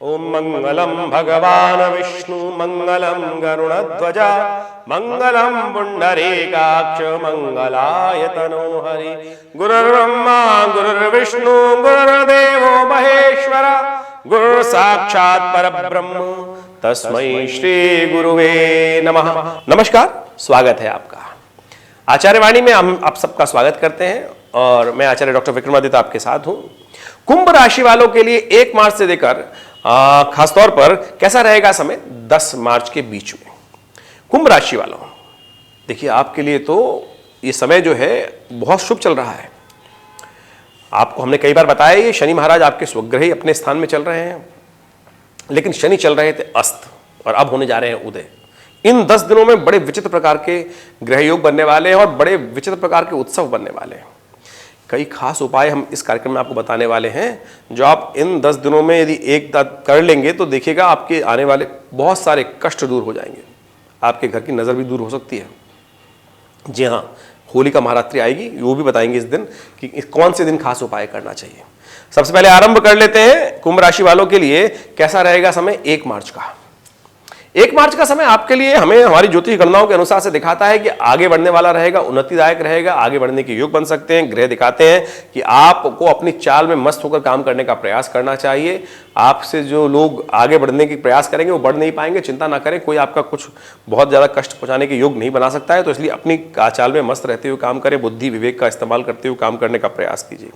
ओम मंगलम भगवान विष्णु मंगलम गरुड़ध्वजा मंगलम पुंडरीकाक्ष मंगलाय तनोहरि। गुरुर्ब्रह्मा गुरुर्विष्णु गुरुर्देवो महेश्वर गुरु साक्षात् परब्रह्म तस्मै श्री गुरुवे नमः। नमस्कार, स्वागत है आपका आचार्य वाणी में। हम आप सबका स्वागत करते हैं और मैं आचार्य डॉक्टर विक्रमादित्य आपके साथ हूं। कुंभ राशि वालों के लिए 1 मार्च से लेकर खासतौर पर कैसा रहेगा समय 10 मार्च के बीच में। कुंभ राशि वालों, देखिए आपके लिए तो ये समय जो है बहुत शुभ चल रहा है। आपको हमने कई बार बताया ये शनि महाराज आपके स्वग्रही अपने स्थान में चल रहे हैं, लेकिन शनि चल रहे थे अस्त और अब होने जा रहे हैं उदय। इन 10 दिनों में बड़े विचित्र प्रकार के ग्रह योग बनने वाले हैं और बड़े विचित्र प्रकार के उत्सव बनने वाले हैं। कई खास उपाय हम इस कार्यक्रम में आपको बताने वाले हैं, जो आप इन 10 दिनों में यदि एक कर लेंगे तो देखिएगा आपके आने वाले बहुत सारे कष्ट दूर हो जाएंगे। आपके घर की नज़र भी दूर हो सकती है। जी हाँ, होली का महारात्रि आएगी, वो भी बताएंगे इस दिन कि कौन से दिन खास उपाय करना चाहिए। सबसे पहले आरंभ कर लेते हैं कुंभ राशि वालों के लिए कैसा रहेगा समय 1 मार्च का। 1 मार्च का समय आपके लिए हमें हमारी ज्योतिष गणनाओं के अनुसार से दिखाता है कि आगे बढ़ने वाला रहेगा, उन्नतिदायक रहेगा, आगे बढ़ने के योग बन सकते हैं। ग्रह दिखाते हैं कि आपको अपनी चाल में मस्त होकर काम करने का प्रयास करना चाहिए। आपसे जो लोग आगे बढ़ने की प्रयास करेंगे वो बढ़ नहीं पाएंगे, चिंता ना करें। कोई आपका कुछ बहुत ज़्यादा कष्ट पहुंचाने के योग नहीं बना सकता है, तो इसलिए अपनी चाल में मस्त रहते हुए काम करें, बुद्धि विवेक का इस्तेमाल करते हुए काम करने का प्रयास कीजिए।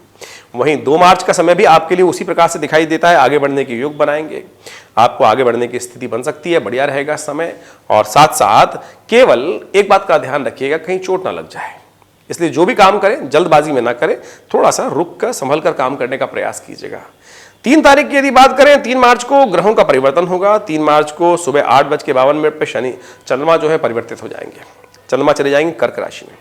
वहीं 2 मार्च का समय भी आपके लिए उसी प्रकार से दिखाई देता है, आगे बढ़ने के योग बनाएंगे, आपको आगे बढ़ने की स्थिति बन सकती है, बढ़िया रहेगा समय। और साथ साथ केवल एक बात का ध्यान रखिएगा, कहीं चोट ना लग जाए, इसलिए जो भी काम करें जल्दबाजी में ना करें, थोड़ा सा रुक कर संभल कर काम करने का प्रयास कीजिएगा। 3 तारीख की यदि बात करें, 3 मार्च को ग्रहों का परिवर्तन होगा। 3 मार्च को सुबह 8:52 पर शनि चंद्रमा जो है परिवर्तित हो जाएंगे। चंद्रमा चले जाएंगे कर्क राशि में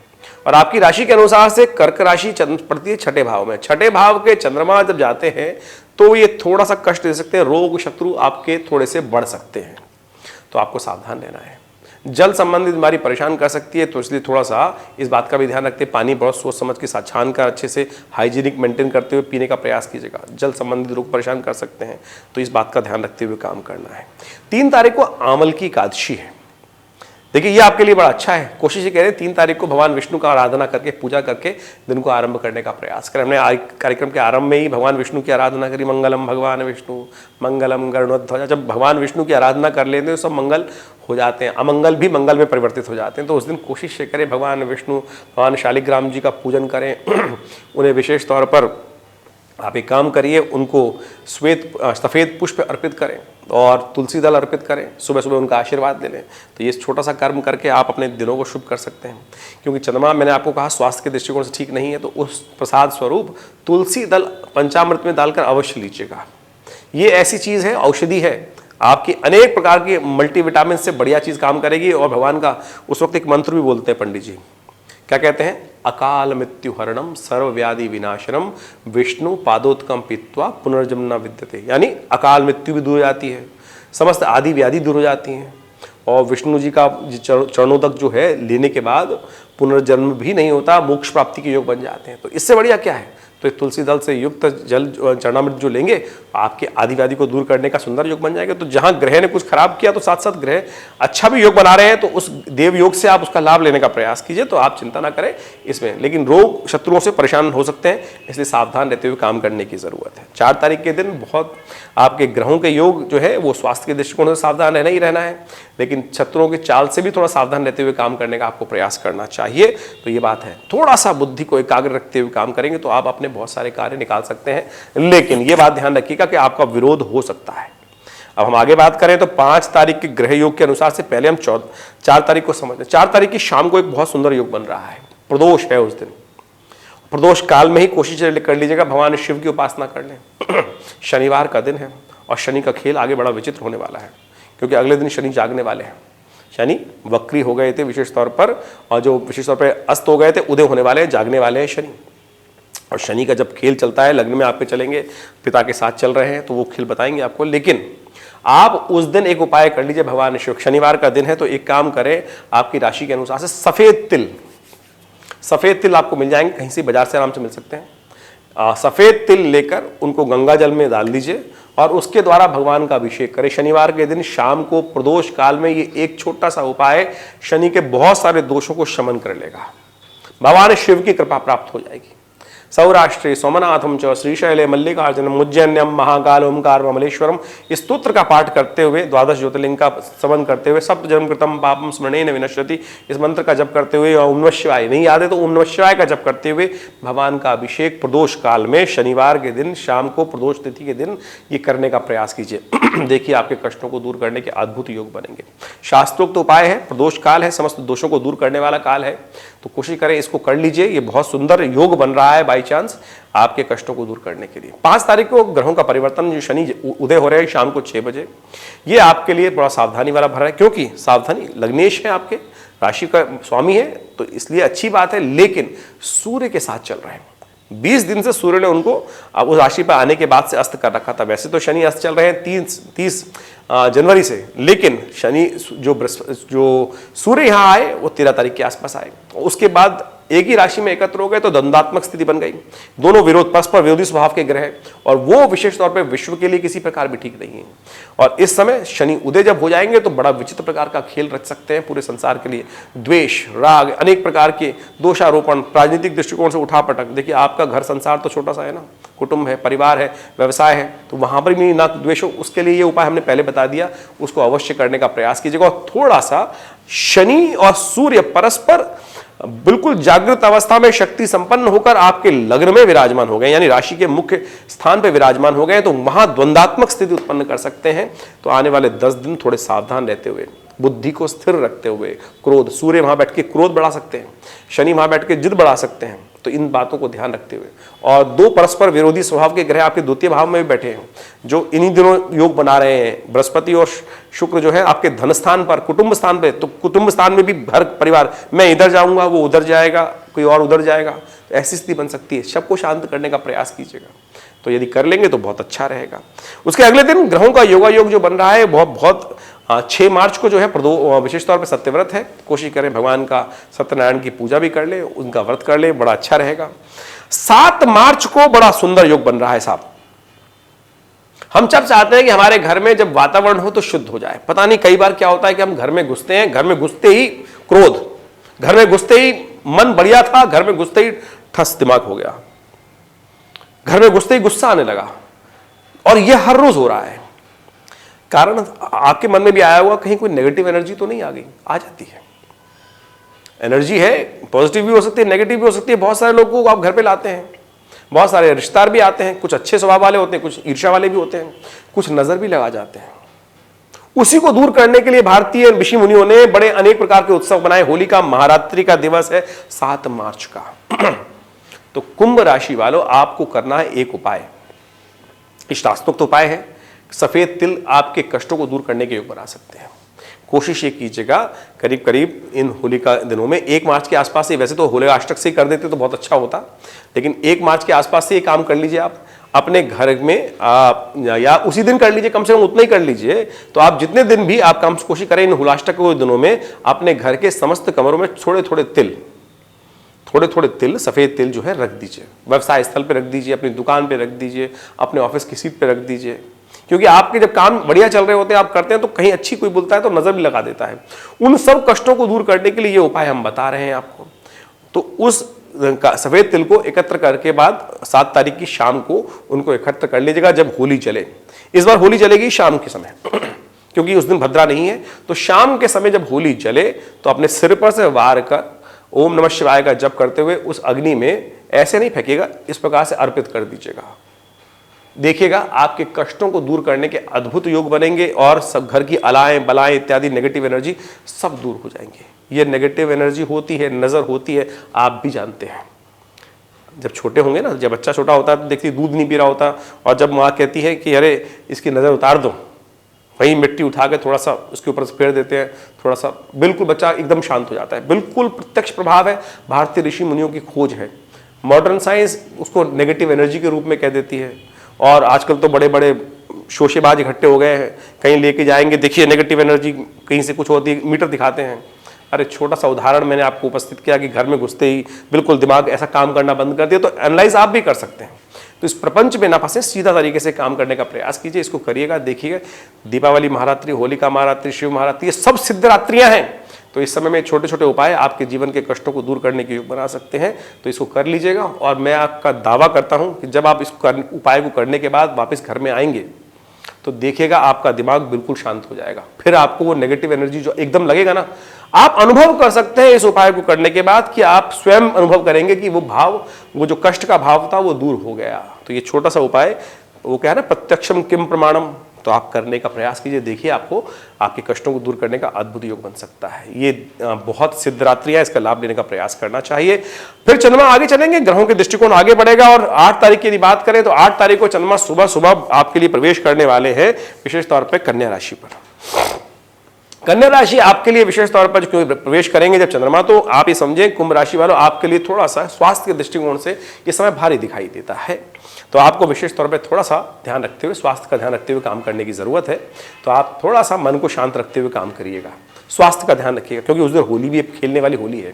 और आपकी राशि के अनुसार से कर्क राशि पड़ती है 6ठे भाव में। 6ठे भाव के चंद्रमा जब जाते हैं तो ये थोड़ा सा कष्ट दे सकते हैं, रोग शत्रु आपके थोड़े से बढ़ सकते हैं, तो आपको सावधान रहना है। जल संबंधित बीमारी परेशान कर सकती है, तो इसलिए थोड़ा सा इस बात का भी ध्यान रखते हैं, पानी बहुत सोच समझ के साथ छान कर अच्छे से हाइजीनिक मेंटेन करते हुए पीने का प्रयास कीजिएगा। जल संबंधित रोग परेशान कर सकते हैं, तो इस बात का ध्यान रखते हुए काम करना है। 3 तारीख को आमल की एकादशी है। देखिए ये आपके लिए बड़ा अच्छा है। कोशिश ये करें 3 तारीख को भगवान विष्णु का आराधना करके पूजा करके दिन को आरंभ करने का प्रयास करें। हमने कार्यक्रम के आरंभ में ही भगवान विष्णु की आराधना करी, मंगलम भगवान विष्णु मंगलम गरुड़ध्वजा। जब भगवान विष्णु की आराधना कर लेते हैं तो सब मंगल हो जाते हैं, अमंगल भी मंगल में परिवर्तित हो जाते हैं। तो उस दिन कोशिश ये करें भगवान विष्णु भगवान शालिग्राम जी का पूजन करें। उन्हें विशेष तौर पर आप एक काम करिए, उनको सफ़ेद पुष्प अर्पित करें और तुलसी दल अर्पित करें, सुबह सुबह उनका आशीर्वाद ले लें। तो ये छोटा सा कर्म करके आप अपने दिनों को शुभ कर सकते हैं। क्योंकि चंद्रमा मैंने आपको कहा स्वास्थ्य के दृष्टिकोण से ठीक नहीं है, तो उस प्रसाद स्वरूप तुलसी दल पंचामृत में डालकर अवश्य लीजिएगा। ये ऐसी चीज़ है, औषधि है, आपकी अनेक प्रकार की मल्टीविटामिन से बढ़िया चीज़ काम करेगी। और भगवान का उस वक्त एक मंत्र भी बोलते हैं पंडित जी, क्या कहते हैं? अकाल मृत्यु हरणम सर्व व्याधि विनाशनम विष्णु पादोत्कम पीत्वा पुनर्जन्म न विद्यते। यानी अकाल मृत्यु भी दूर हो जाती है, समस्त आदि व्याधि दूर हो जाती हैं, और विष्णु जी का चरणों तक जो है लेने के बाद पुनर्जन्म भी नहीं होता, मोक्ष प्राप्ति के योग बन जाते हैं। तो इससे बढ़िया क्या है? तो तुलसी दल से युक्त जल चरणामृत जो लेंगे आपके आदि व्याधि को दूर करने का सुंदर योग बन जाएगा। तो जहां ग्रह ने कुछ खराब किया तो साथ साथ ग्रह अच्छा भी योग बना रहे हैं, तो उस देव योग से आप उसका लाभ लेने का प्रयास कीजिए। तो आप चिंता ना करें इसमें, लेकिन रोग शत्रुओं से परेशान हो सकते हैं, इसलिए सावधान रहते हुए काम करने की जरूरत है। 4 तारीख के दिन बहुत आपके ग्रहों के योग जो है वो स्वास्थ्य के दृष्टिकोण से सावधान रहना ही रहना है, लेकिन शत्रुओं की चाल से भी थोड़ा सावधान रहते हुए काम करने का आपको प्रयास करना चाहिए। तो ये बात है, थोड़ा सा बुद्धि को एकाग्र रखते हुए काम करेंगे तो आप अपने बहुत सारे कार्य निकाल सकते हैं, लेकिन ये बात ध्यान रखिएगा कि आपका विरोध हो सकता है। अब हम आगे बात करें तो 5 तारीख के ग्रह योग के अनुसार से पहले हम 4 तारीख को समझते हैं। 4 तारीख की शाम को एक बहुत सुंदर योग बन रहा है, प्रदोष है उस दिन। प्रदोष काल में ही कोशिश कर लीजिएगा भगवान शिव की उपासना कर लें। शनिवार का दिन है और शनि का खेल आगे बड़ा विचित्र होने वाला है, क्योंकि अगले दिन शनि जागने वाले हैं। शनि वक्री हो गए थे विशेष तौर पर, और जो विशेष तौर पर अस्त हो गए थे, उदय होने वाले हैं, जागने वाले हैं शनि। और शनि का जब खेल चलता है, लग्न में आपके चलेंगे, पिता के साथ चल रहे हैं, तो वो खेल बताएंगे आपको। लेकिन आप उस दिन एक उपाय कर लीजिए भगवान शिव, शनिवार का दिन है तो एक काम करें, आपकी राशि के अनुसार से सफ़ेद तिल आपको मिल जाएंगे, कहीं से बाजार से आराम से मिल सकते हैं। सफ़ेद तिल लेकर उनको गंगा जल में डाल दीजिए और उसके द्वारा भगवान का अभिषेक करें। शनिवार के दिन शाम को प्रदोष काल में ये एक छोटा सा उपाय शनि के बहुत सारे दोषों को शमन कर लेगा। भगवान शिव की कृपा प्राप्त हो जाएगी। सौराष्ट्रे सोमनाथम च श्रीशैले मल्लिकार्जुनम उज्जैन्यम महाकाल ओमकार ममलेश्वरम इस स्तोत्र का पाठ करते हुए, द्वादश ज्योतिर्लिंग का श्रवण करते हुए, सप्त जन्म कृतम पापम स्मरणेन विनश्यति इस मंत्र का जप करते हुए, और ओम नमः शिवाय नहीं याद है तो ओम नमः शिवाय का जप करते हुए भगवान का अभिषेक प्रदोष काल में शनिवार के दिन शाम को प्रदोष तिथि के दिन ये करने का प्रयास कीजिए। देखिए आपके कष्टों को दूर करने के अद्भुत योग बनेंगे। शास्त्रोक्त उपाय है, प्रदोष काल है, समस्त दोषों को दूर करने वाला काल है, तो कोशिश करें इसको कर लीजिए। ये बहुत सुंदर योग बन रहा है बाई चांस आपके कष्टों को दूर करने के लिए। 5 तारीख को ग्रहों का परिवर्तन, जो शनि उदय हो रहे हैं शाम को 6 बजे, ये आपके लिए बड़ा सावधानी वाला भर है, क्योंकि सावधानी लग्नेश है, आपके राशि का स्वामी है, तो इसलिए अच्छी बात है। लेकिन सूर्य के साथ चल रहे हैं, 20 दिन से सूर्य ने उनको अब उस राशि पर आने के बाद से अस्त कर रखा था। वैसे तो शनि अस्त चल रहे हैं 30 जनवरी से, लेकिन शनि जो सूर्य यहाँ आए वो 13 तारीख के आसपास आए, उसके बाद एक ही राशि में एकत्र हो गए तो द्वंद्वात्मक स्थिति बन गई। दोनों विरोध, परस्पर विरोधी स्वभाव के ग्रह, और वो विशेष तौर पे विश्व के लिए किसी प्रकार भी ठीक नहीं है। और इस समय शनि उदय जब हो जाएंगे तो बड़ा विचित्र प्रकार का खेल रच सकते हैं पूरे संसार के लिए। द्वेष, राग, अनेक प्रकार के दोषारोपण, राजनीतिक दृष्टिकोण से उठापटक। देखिए आपका घर संसार तो छोटा सा है ना, कुटुंब है, परिवार है, व्यवसाय है, तो वहां पर भी ना द्वेष हो, उसके लिए ये उपाय हमने पहले बता दिया, उसको अवश्य करने का प्रयास कीजिएगा। और थोड़ा सा शनि और सूर्य परस्पर बिल्कुल जागृत अवस्था में शक्ति संपन्न होकर आपके लग्न में विराजमान हो गए, यानी राशि के मुख्य स्थान पर विराजमान हो गए, तो वहां द्वंद्वात्मक स्थिति उत्पन्न कर सकते हैं। तो आने वाले 10 दिन थोड़े सावधान रहते हुए, बुद्धि को स्थिर रखते हुए, क्रोध, सूर्य वहां बैठ के क्रोध बढ़ा सकते हैं, शनि वहां बैठ के जिद बढ़ा सकते हैं, तो इन बातों को ध्यान रखते हुए। और 2 परस्पर विरोधी स्वभाव के ग्रह आपके द्वितीय भाव में भी बैठे हैं, जो इन्हीं दिनों योग बना रहे हैं। बृहस्पति और शुक्र जो है आपके धन स्थान पर, कुटुंब स्थान पे, तो कुटुंब स्थान में भी घर परिवार, मैं इधर जाऊंगा वो उधर जाएगा, कोई और उधर जाएगा, तो ऐसी स्थिति बन सकती है। सबको शांत करने का प्रयास कीजिएगा, तो यदि कर लेंगे तो बहुत अच्छा रहेगा। उसके अगले दिन ग्रहों का योगा योग जो बन रहा है बहुत 6 मार्च को जो है विशेष तौर पे सत्यव्रत है। कोशिश करें भगवान का सत्यनारायण की पूजा भी कर ले, उनका व्रत कर ले, बड़ा अच्छा रहेगा। 7 मार्च को बड़ा सुंदर योग बन रहा है साहब। हम सब चाहते हैं कि हमारे घर में जब वातावरण हो तो शुद्ध हो जाए। पता नहीं कई बार क्या होता है कि हम घर में घुसते हैं, घर में घुसते ही क्रोध, घर में घुसते ही मन बढ़िया था, घर में घुसते ही ठस दिमाग हो गया, घर में घुसते ही गुस्सा आने लगा, और यह हर रोज हो रहा है। कारण आपके मन में भी आया हुआ कहीं कोई नेगेटिव एनर्जी तो नहीं आ गई, आ जाती है। एनर्जी है, पॉजिटिव भी हो सकती है, नेगेटिव भी हो सकती है। बहुत सारे लोगों को आप घर पे लाते हैं, बहुत सारे रिश्तेदार भी आते हैं, कुछ अच्छे स्वभाव वाले होते हैं, कुछ ईर्ष्या वाले भी होते हैं, कुछ नजर भी लगा जाते हैं। उसी को दूर करने के लिए भारतीय ऋषि मुनियों ने बड़े अनेक प्रकार के उत्सव बनाए। होली का महारात्रि का दिवस है 7 मार्च का। तो कुंभ राशि वालों, आपको करना है एक उपाय, शास्त्रोक्त उपाय है। सफेद तिल आपके कष्टों को दूर करने के योग बना सकते हैं। कोशिश ये कीजिएगा करीब करीब इन होली का दिनों में 1 मार्च के आसपास से, वैसे तो होली अष्टक से ही कर देते तो बहुत अच्छा होता, लेकिन 1 मार्च के आसपास से ये काम कर लीजिए। आप अपने घर में या उसी दिन कर लीजिए, कम से कम उतना ही कर लीजिए। तो आप जितने दिन भी आप काम कोशिश करें इन होलाष्टक के दिनों में अपने घर के समस्त कमरों में थोड़े थोड़े तिल, सफेद तिल जो है रख दीजिए। व्यवसाय स्थल पे रख दीजिए, अपनी दुकान पे रख दीजिए, अपने ऑफिस की सीट पे रख दीजिए, क्योंकि आपके जब काम बढ़िया चल रहे होते हैं, आप करते हैं, तो कहीं अच्छी कोई बोलता है तो नजर भी लगा देता है। उन सब कष्टों को दूर करने के लिए ये उपाय हम बता रहे हैं आपको। तो उस सफेद तिल को एकत्र करके बाद 7 तारीख की शाम को उनको एकत्र कर लीजिएगा जब होली चले। इस बार होली चलेगी शाम के समय क्योंकि उस दिन भद्रा नहीं है। तो शाम के समय जब होली चले तो अपने सिर पर से वार कर ओम नमः शिवाय का जप करते हुए उस अग्नि में ऐसे नहीं फेंकेगा, इस प्रकार से अर्पित कर दीजिएगा। देखिएगा आपके कष्टों को दूर करने के अद्भुत योग बनेंगे और सब घर की अलाएं बलाएं इत्यादि नेगेटिव एनर्जी सब दूर हो जाएंगे। ये नेगेटिव एनर्जी होती है, नजर होती है, आप भी जानते हैं। जब छोटे होंगे ना, जब बच्चा छोटा होता है तो देखती दूध नहीं पी रहा होता, और जब माँ कहती है कि अरे इसकी नज़र उतार दो, वही मिट्टी उठा के थोड़ा सा उसके ऊपर से फेर देते हैं, थोड़ा सा, बिल्कुल बच्चा एकदम शांत हो जाता है। बिल्कुल प्रत्यक्ष प्रभाव है, भारतीय ऋषि मुनियों की खोज है। मॉडर्न साइंस उसको नेगेटिव एनर्जी के रूप में कह देती है, और आजकल तो बड़े बड़े शोशेबाज इकट्ठे हो गए हैं, कहीं लेके जाएंगे, देखिए नेगेटिव एनर्जी कहीं से कुछ होती है, मीटर दिखाते हैं। अरे छोटा सा उदाहरण मैंने आपको उपस्थित किया कि घर में घुसते ही बिल्कुल दिमाग ऐसा काम करना बंद कर दिया, तो एनालाइज आप भी कर सकते हैं। तो तो इस प्रपंच में ना फंसे, सीधा तरीके से काम करने का प्रयास कीजिए। इसको करिएगा, देखिएगा। दीपावली महारात्रि, होलिका महारात्रि, शिव महारात्रि, ये सब सिद्ध रात्रियां हैं। तो इस समय में छोटे छोटे उपाय आपके जीवन के कष्टों को दूर करने के योग बना सकते हैं। तो इसको कर लीजिएगा। और मैं आपका दावा करता हूं कि जब आप इस उपाय को करने के बाद वापस घर में आएंगे तो देखिएगा आपका दिमाग बिल्कुल शांत हो जाएगा। फिर आपको वो नेगेटिव एनर्जी जो एकदम लगेगा ना, आप अनुभव कर सकते हैं इस उपाय को करने के बाद कि आप स्वयं अनुभव करेंगे कि वो भाव, वो जो कष्ट का भाव था वो दूर हो गया। तो ये छोटा सा उपाय, वो क्या है ना, प्रत्यक्षम किम प्रमाणम, तो आप करने का प्रयास कीजिए। देखिए आपको आपके कष्टों को दूर करने का अद्भुत योग बन सकता है। ये बहुत सिद्ध रात्रि है, इसका लाभ लेने का प्रयास करना चाहिए। फिर चंद्रमा आगे चलेंगे, ग्रहों के दृष्टिकोण आगे बढ़ेगा। और 8 तारीख की यदि बात करें तो 8 तारीख को चंद्रमा सुबह सुबह आपके लिए प्रवेश करने वाले हैं, विशेष तौर पर कन्या राशि पर। कन्या राशि आपके लिए विशेष तौर पर क्यों प्रवेश करेंगे जब चंद्रमा, तो आप ये समझें कुंभ राशि वालों, आपके लिए थोड़ा सा स्वास्थ्य के दृष्टिकोण से ये समय भारी दिखाई देता है। तो आपको विशेष तौर पे थोड़ा सा ध्यान रखते हुए, स्वास्थ्य का ध्यान रखते हुए काम करने की जरूरत है। तो आप थोड़ा सा मन को शांत रखते हुए काम करिएगा, स्वास्थ्य का ध्यान रखिएगा, क्योंकि उस दिन होली भी, खेलने वाली होली है।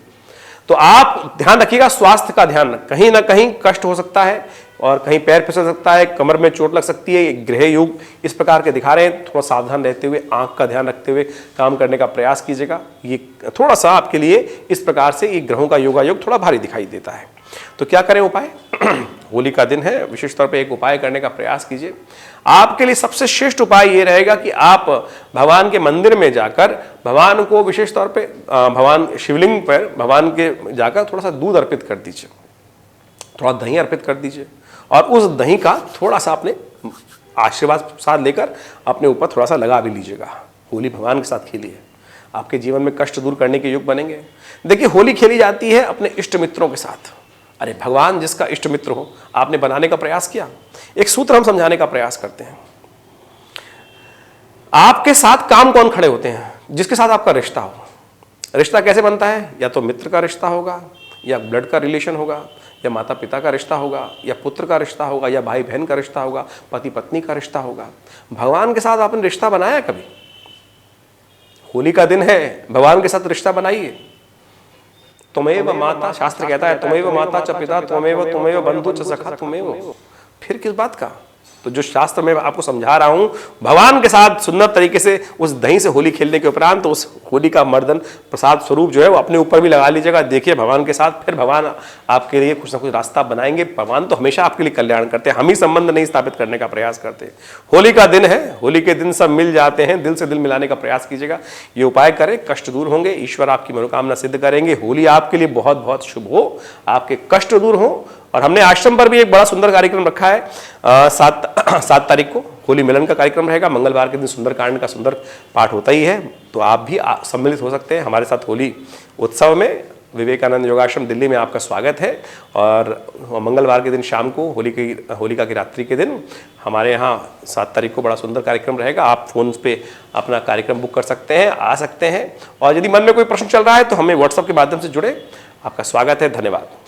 तो आप ध्यान रखिएगा, स्वास्थ्य का ध्यान। कहीं ना कहीं कष्ट हो सकता है और कहीं पैर फिसल सकता है, कमर में चोट लग सकती है, ग्रह योग इस प्रकार के दिखा रहे हैं। थोड़ा सावधान रहते हुए, आंख का ध्यान रखते हुए काम करने का प्रयास कीजिएगा। ये थोड़ा सा आपके लिए इस प्रकार से ये ग्रहों का योगा योग थोड़ा भारी दिखाई देता है। तो क्या करें उपाय? होली का दिन है, विशेष तौर पे एक उपाय करने का प्रयास कीजिए। आपके लिए सबसे श्रेष्ठ उपाय ये रहेगा कि आप भगवान के मंदिर में जाकर भगवान को विशेष तौर पे भगवान शिवलिंग पर भगवान के जाकर थोड़ा सा दूध अर्पित कर दीजिए, थोड़ा दही अर्पित कर दीजिए और उस दही का थोड़ा सा अपने आशीर्वाद साथ लेकर अपने ऊपर थोड़ा सा लगा भी लीजिएगा। होली भगवान के साथ खेलिए, आपके जीवन में कष्ट दूर करने के योग बनेंगे। देखिए होली खेली जाती है अपने इष्ट मित्रों के साथ। अरे भगवान जिसका इष्ट मित्र हो, आपने बनाने का प्रयास किया। एक सूत्र हम समझाने का प्रयास करते हैं। आपके साथ काम कौन खड़े होते हैं? जिसके साथ आपका रिश्ता हो। रिश्ता कैसे बनता है? या तो मित्र का रिश्ता होगा, या ब्लड का रिलेशन होगा, या माता पिता का रिश्ता होगा, या पुत्र का रिश्ता होगा, या भाई बहन का रिश्ता होगा, पति पत्नी का रिश्ता होगा। भगवान के साथ आपने रिश्ता बनाया कभी? होली का दिन है, भगवान के साथ रिश्ता बनाइए। तुमेव माता, शास्त्र कहता है तुमेव माता च पिता तुमेव बंधु च सखा तुमेव। फिर किस बात का? तो जो शास्त्र में आपको समझा रहा हूं, भगवान के साथ सुंदर तरीके से उस दही से होली खेलने के उपरांत तो उस होली का मर्दन प्रसाद स्वरूप जो है वो अपने ऊपर भी लगा लीजिएगा। देखिए भगवान के साथ, फिर भगवान आपके लिए कुछ ना कुछ रास्ता बनाएंगे। भगवान तो हमेशा आपके लिए कल्याण करते हैं, हम ही संबंध नहीं स्थापित करने का प्रयास करते हैं। होली का दिन है, होली के दिन सब मिल जाते हैं, दिल से दिल मिलाने का प्रयास कीजिएगा। ये उपाय करें, कष्ट दूर होंगे, ईश्वर आपकी मनोकामना सिद्ध करेंगे। होली आपके लिए बहुत बहुत शुभ हो, आपके कष्ट दूर हो। और हमने आश्रम पर भी एक बड़ा सुंदर कार्यक्रम रखा है। 7 तारीख को होली मिलन का कार्यक्रम रहेगा। मंगलवार के दिन सुंदरकांड का सुंदर पाठ होता ही है, तो आप भी सम्मिलित हो सकते हैं हमारे साथ होली उत्सव में। विवेकानंद योगाश्रम दिल्ली में आपका स्वागत है। और मंगलवार के दिन शाम को होलिका की रात्रि के दिन हमारे यहाँ 7 तारीख को बड़ा सुंदर कार्यक्रम रहेगा। आप फोन पे अपना कार्यक्रम बुक कर सकते हैं, आ सकते हैं। और यदि मन में कोई प्रश्न चल रहा है तो हमें व्हाट्सएप के माध्यम से जुड़े। आपका स्वागत है, धन्यवाद।